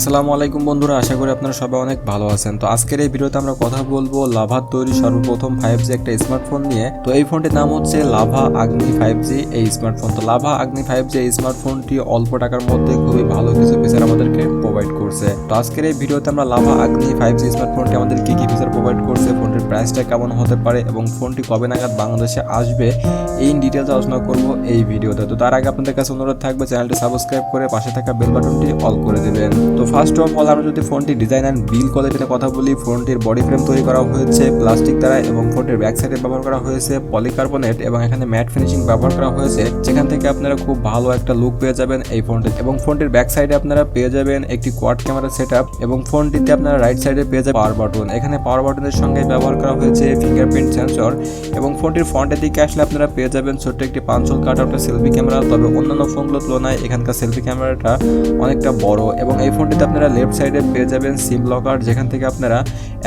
আসসালামু আলাইকুম বন্ধুরা, আশা করি আপনারা সবাই অনেক ভালো আছেন। তো আজকের এই ভিডিওতে আমরা কথা বলবো লাভার তৈরি সর্বপ্রথম 5G একটা স্মার্টফোন নিয়ে। তো এই ফোনটির নাম হচ্ছে লাভা আগ্নি 5G এই স্মার্টফোন। তো লাভা আগ্নি 5G এই স্মার্টফোনটি অল্প টাকার মধ্যে খুবই ভালো কিছু ফিচার আমাদেরকে প্রোভাইড করছে। তো আজকের এই ভিডিওতে আমরা লাভা আগ্নি 5G স্মার্টফোনটি আমাদের কি কি ফিচার প্রোভাইড করছে, ফোনটির প্রাইসটা কেমন হতে পারে এবং ফোনটি কবে নাগাদ বাংলাদেশে আসবে এই ডিটেলস আলোচনা করব এই ভিডিওতে। তো তার আগে আপনাদের কাছে অনুরোধ থাকবে চ্যানেলটি সাবস্ক্রাইব করে পাশে থাকা বেল বাটনটি অল করে দেবেন। তো ফার্স্ট অফ অল আমরা যদি ফোনটি ডিজাইন অ্যান্ড বিল্ড কোয়ালিটিতে কথা বলি, ফোনটির বডি ফ্রেম তৈরি করা হয়েছে প্লাস্টিক দ্বারা এবং ফোনটির ব্যাক সাইডে ব্যবহার করা হয়েছে পলিকার্বনেট এবং এখানে ম্যাট ফিনিশিং ব্যবহার করা হয়েছে, যেখান থেকে আপনারা খুব ভালো একটা লুক পেয়ে যাবেন এই ফোনটি। এবং ফোনটির ব্যাক সাইডে আপনারা পেয়ে যাবেন একটি কোয়াড ক্যামেরা সেটআপ এবং ফোনটিতে আপনারা রাইট সাইডে পেয়ে যাবেন পাওয়ার বাটন। এখানে পাওয়ার বাটনের সঙ্গে ব্যবহার করা হয়েছে ফিঙ্গারপ্রিন্ট সেন্সর এবং ফোনটির ফ্রন্টের দিকে আসলে আপনারা পেয়ে যাবেন ছোট্ট একটি 5 হোল কাট আউটের সেলফি ক্যামেরা। তবে অন্যান্য ফোনগুলোর তুলনায় এখানকার সেলফি ক্যামেরাটা অনেকটা বড় এবং এই ফোনটিতে আপনারা লেফট সাইডে পেয়ে যাবেন সিম লকার, যেখান থেকে আপনারা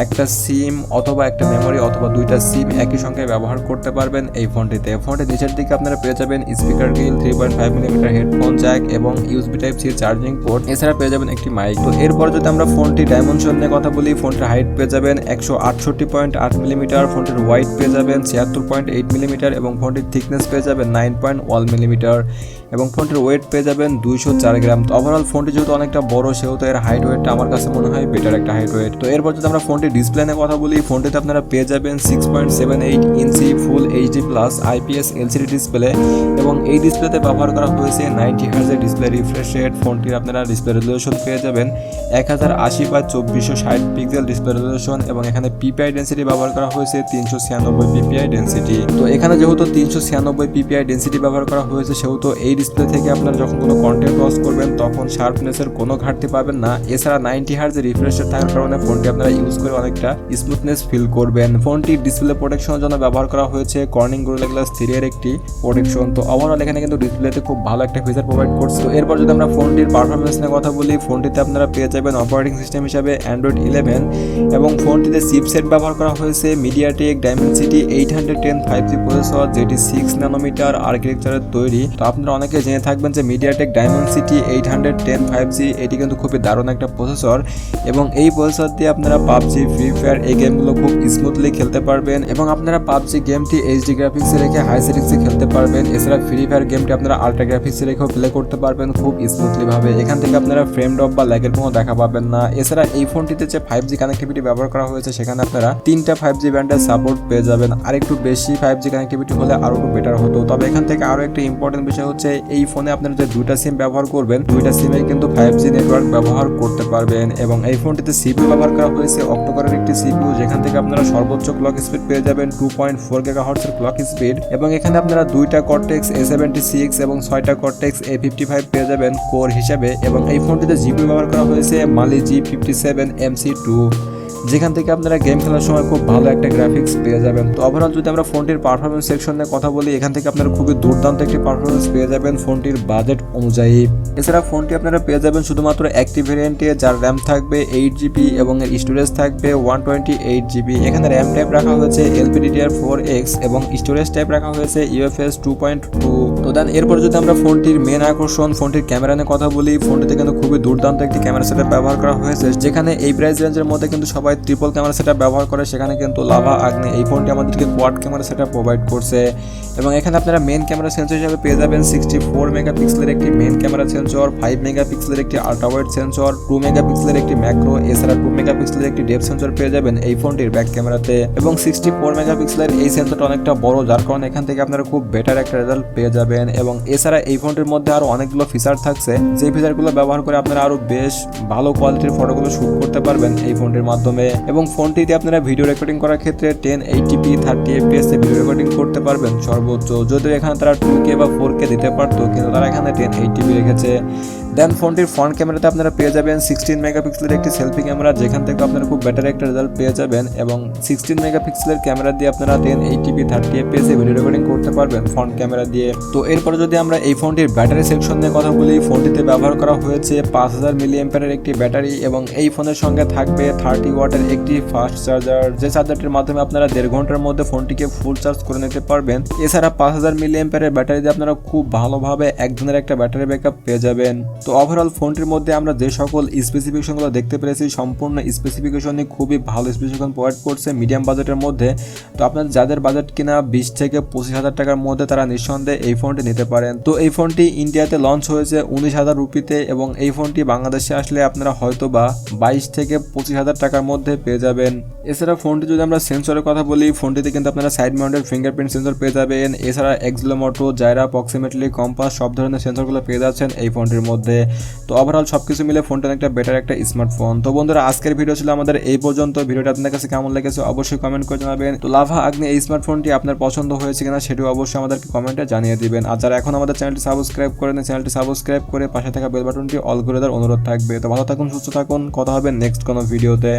একটা সিম অথবা একটা মেমোরি অথবা দুইটা সিম একই সঙ্গে ব্যবহার করতে পারবেন এই ফোনটিতে। ফোনটির নিচের দিকে আপনারা পেয়ে যাবেন speaker grill, 3.5mm headphone jack এবং USB type C charging port, এছাড়া পেয়ে যাবেন একটি মাইক। তো এরপর যদি আমরা ফোনটি ডাইমেনশন নিয়ে কথা বলি, ফোনটির হাইট পেয়ে যাবেন 168.8mm, ফোনটির ওয়াইড পেয়ে যাবেন 76.8mm এবং ফোনটির থিকনেস পেয়ে যাবেন 9.1mm এবং ফোনটির ওয়েট পেয়ে যাবেন 204 গ্রাম। তো ওভারঅল ফোনটি যেহেতু অনেকটা বড় সেহেতু এর হাইট ওয়েটটা আমার কাছে মনে হয় বেটার একটা হাইট ওয়েট। তো এরপর যদি আমরা ফোনটির ডিসপ্লে নিয়ে কথা বলি, ফোনটিতে আপনারা পেয়ে যাবেন 6.78 inch full HD plus IPS LCD display এবং এই ডিসপ্লেতে ব্যবহার করা হয়েছে 90 হার্জের ডিসপ্লে রিফ্রেশ রেট। ফোনটির আপনারা ডিসপ্লে রেজলিউশন পেয়ে যাবেন 1080x2460 পিক্সেল ডিসপ্লে রেজলিউশন এবং এখানে পিপিআই ডেন্সিটি ব্যবহার করা হয়েছে 396 পিপিআই ডেন্সিটি। তো এখানে যেহেতু 396 পিপিআই ডেন্সিটি ব্যবহার করা হয়েছে সেহেতু এই ডিসপ্লে থেকে আপনারা যখন কোনো কন্টেন্ট ওয়াচ করবেন তখন শার্পনেসের কোনো ঘাটতি পাবেন না। এছাড়া 90 হার্জের রিফ্রেশ রেট থাকার কারণে ফোনটি আপনারা ইউজ করে অনেকটা স্মুথনেস ফিল করবেন। ফোনটির ডিসপ্লে প্রোটেকশনের জন্য ব্যবহার করা হয়েছে কর্নিং গোরিলা গ্লাস 3 এর একটি প্রোটেকশন। তো ওভারঅল এখানে কিন্তু ডিসপ্লেতে খুব ভালো একটা ফিচার প্রোভাইড করছে। তো এরপর যদি আমরা ফোনটির পারফরমেন্স নিয়ে কথা বলি, ফোনটিতে আপনারা পেয়ে যাবেন অপারেটিং সিস্টেম হিসাবে অ্যান্ড্রয়েড 11 এবং ফোনটিতে চিপসেট ব্যবহার করা হয়েছে মিডিয়াটেক ডাইমেনসিটি 810 5G প্রসেসর, যেটি 6 ন্যানোমিটার আর্কিটেকচারের তৈরি। তো আপনারা অনেকে জেনে থাকবেন যে মিডিয়াটেক ডাইমেনসিটি 810 5G এটি কিন্তু খুবই দারুণ একটা প্রসেসর এবং এই প্রসেসর দিয়ে আপনারা পাবজি, ফ্রি ফায়ার এই গেমগুলো খুব স্মুথলি খেলতে পারবেন এবং আপনারা পাবজি গেমটি এইচডি গ্রাফিক্সে রেখে হাই সেটিংসে খেলতে পারবেন। এছাড়া ফ্রি ফায়ার গেমটি আপনারা আল্ট্রা গ্রাফিক্সে রেখেও প্লে করতে পারবেন খুব স্মুথলি ভাবে। এখান থেকে আপনারা ফ্রেম ড্রপ বা ল্যাগের কোনো দেখা পাবেন না। এছাড়া এই ফোনটিতে যে 5G কানেক্টিভিটি ব্যবহার করা হয়েছে সেখানে আপনারা 3টা 5G ব্যান্ডের সাপোর্ট পেয়ে যাবেন। আর একটু বেশি 5G কানেক্টিভিটি হলে আরো একটু বেটার হতো। তবে এখান থেকে আরো একটা ইম্পর্টেন্ট বিষয় হচ্ছে এই ফোনে আপনারা যে দুইটা সিম ব্যবহার করবেন দুইটা সিমে কিন্তু 5G নেটওয়ার্ক ব্যবহার করতে পারবেন এবং এই ফোনটিতে সিপিইউ ব্যবহার করা হয়েছে অক্টোকোরের একটি সিপিইউ, যেখান থেকে আপনারা সর্বোচ্চ ক্লক স্পিড পেয়ে যাবেন 2.4 GHz এর ক্লক স্পিড এবং এখানে আপনারা দুইটা কর্টেক্স A76 এবং 6টা কর্টেক্স A55 পেয়ে যাবেন কোর হিসাবে এবং এই ফোনটিতে জিপিইউ ব্যবহার করা হয়েছে মালি G57 MC2, যেখান থেকে আপনারা গেম খেলার সময় খুব ভালো একটা গ্রাফিক্স পেয়ে যাবেন। তো ওভারঅল যদি আমরা ফোনটির পারফরমেন্স সেকশন নিয়ে কথা বলি, এখান থেকে আপনারা খুবই দুর্দান্ত একটি পারফরমেন্স পেয়ে যাবেন ফোনটির বাজেট অনুযায়ী। এছাড়া ফোনটি আপনারা পেয়ে যাবেন শুধুমাত্র একটি ভেরিয়েন্টে, যার র্যাম থাকবে 8GB এবং এর স্টোরেজ থাকবে 128GB। এখানে র্যাম টাইপ রাখা হয়েছে LPDDR4X এবং স্টোরেজ টাইপ রাখা হয়েছে UFS 2.2। তো দেন এরপর যদি আমরা ফোনটির মেন আকর্ষণ ফোনটির ক্যামেরা নিয়ে কথা বলি, ফোনটিতে কিন্তু খুবই দুর্দান্ত একটি ক্যামেরা সেটআপ ব্যবহার করা হয়েছে, যেখানে এই প্রাইস রেঞ্জের মধ্যে কিন্তু সবাই ট্রিপল ক্যামেরা সেটআপ ব্যবহার করে, সেখানে কিন্তু লাভা আগ্নি এই ফোনটি আমাদেরকে কোয়াড ক্যামেরা সেটআপ প্রোভাইড করছে এবং এখানে আপনারা মেন ক্যামেরা সেন্সর হিসেবে পেয়ে যাবেন 64 মেগাপিক্সেলের একটি মেন ক্যামেরা সেন্সর, 5 মেগাপিক্সেলের একটি আল্ট্রা ওয়াইড সেন্সর, 2 মেগাপিক্সেলের একটি ম্যাক্রো, এছাড়া 2 মেগাপিক্সেলের একটি ডেপথ সেন্সর পেয়ে যাবেন এই ফোনটির ব্যাক ক্যামেরাতে এবং 64 মেগাপিক্সেলের এই সেন্সরটা অনেকটা বড়, যার কারণে এখান থেকে আপনারা খুব বেটার একটা রেজাল্ট পেয়ে যাবেন এবং এছাড়া এই ফোনটির মধ্যে আরো অনেকগুলো ফিচার থাকছে, যে ফিচারগুলো ব্যবহার করে আপনারা আরো বেশ ভালো কোয়ালিটির ফটোগুলো শুট করতে পারবেন এই ফোনটির মাধ্যমে এবং ফোনটিতে আপনারা ভিডিও রেকর্ডিং করার ক্ষেত্রে 1080p 30fps এ ভিডিও রেকর্ডিং করতে পারবেন সর্বোচ্চ। যদিও এখানে তারা 2K বা 4K দিতে পারতো, কিন্তু তারা এখানে 1080p রেখেছে। দেন ফোনটির ফ্রন্ট ক্যামেরাতে আপনারা পেয়ে যাবেন 16 মেগাপিক্সেলের একটি সেলফি ক্যামেরা, যেখান থেকে আপনারা খুব বেটার একটা রেজাল্ট পেয়ে যাবেন এবং 16 মেগাপিক্সেলের ক্যামেরা দিয়ে আপনারা 1080p 30fps এ ভিডিও রেকর্ডিং করতে পারবেন ফ্রন্ট ক্যামেরা দিয়ে। তো এরপরে যদি আমরা এই ফোনটির ব্যাটারি সেকশন নিয়ে কথা বলি, ফোনটিতে ব্যবহার করা হয়েছে 5000 মিলিঅ্যাম্পিয়ারের একটি ব্যাটারি এবং এই ফোনের সঙ্গে থাকবে 30 ওয়াটের একটি ফাস্ট চার্জার, যে চার্জারটির মাধ্যমে আপনারা 1.5 ঘন্টার মধ্যে ফোনটিকে ফুল চার্জ করে নিতে পারবেন। এছাড়া 5000 মিলিঅ্যাম্পিয়ারের ব্যাটারি দিয়ে আপনারা খুব ভালোভাবে একদিনের একটা ব্যাটারি ব্যাকআপ পেয়ে যাবেন। তো ওভারঅল ফোনটির মধ্যে আমরা যে সকল স্পেসিফিকেশনগুলো দেখতে পেরেছি সম্পূর্ণ স্পেসিফিকেশনই খুবই ভালো স্পেসিফিকেশন প্রোভাইড করছে মিডিয়াম বাজেটের মধ্যে। তো আপনার যাদের বাজেট কিনা 20 থেকে 25,000 টাকার মধ্যে তারা নিঃসন্দেহে এই ফোনটি নিতে পারেন। তো এই ফোনটি ইন্ডিয়াতে লঞ্চ হয়েছে 19,000 রুপিতে এবং এই ফোনটি বাংলাদেশে আসলে আপনারা হয়তো বা 22 থেকে 25,000 টাকার মধ্যে পেয়ে যাবেন। এছাড়া ফোনটি যদি আমরা সেন্সরের কথা বলি, ফোনটিতে কিন্তু আপনারা সাইড মাউন্টেড ফিঙ্গারপ্রিন্ট সেন্সর পেয়ে যাবেন। এছাড়া এক্সিলোমোটো, জাইরা, প্রক্সিমেটলি, কম্পাস সব ধরনের সেন্সরগুলো পেয়ে যাচ্ছেন এই ফোনটির মধ্যে। তো ওভারঅল সবকিছু মিলে ফোনটা একটা বেটার একটা স্মার্টফোন। তো বন্ধুরা আজকের ভিডিও ছিল আমাদের এই পর্যন্ত। ভিডিওটা আপনাদের কাছে কেমন লেগেছে অবশ্যই কমেন্ট করে জানাবেন। তো লাভা আগ্নি এই স্মার্টফোনটি আপনার পছন্দ হয়েছে কিনা সেটিও অবশ্যই আমাদেরকে কমেন্টে জানিয়ে দিবেন। আর যারা এখন আমাদের চ্যানেলটি সাবস্ক্রাইব করেন, চ্যানেলটি সাবস্ক্রাইব করে পাশে থাকা বেল বাটনটি অল করে দেওয়ার অনুরোধ থাকবে। তো ভালো থাকুন, সুস্থ থাকুন, কথা হবে নেক্সট কোনো ভিডিওতে।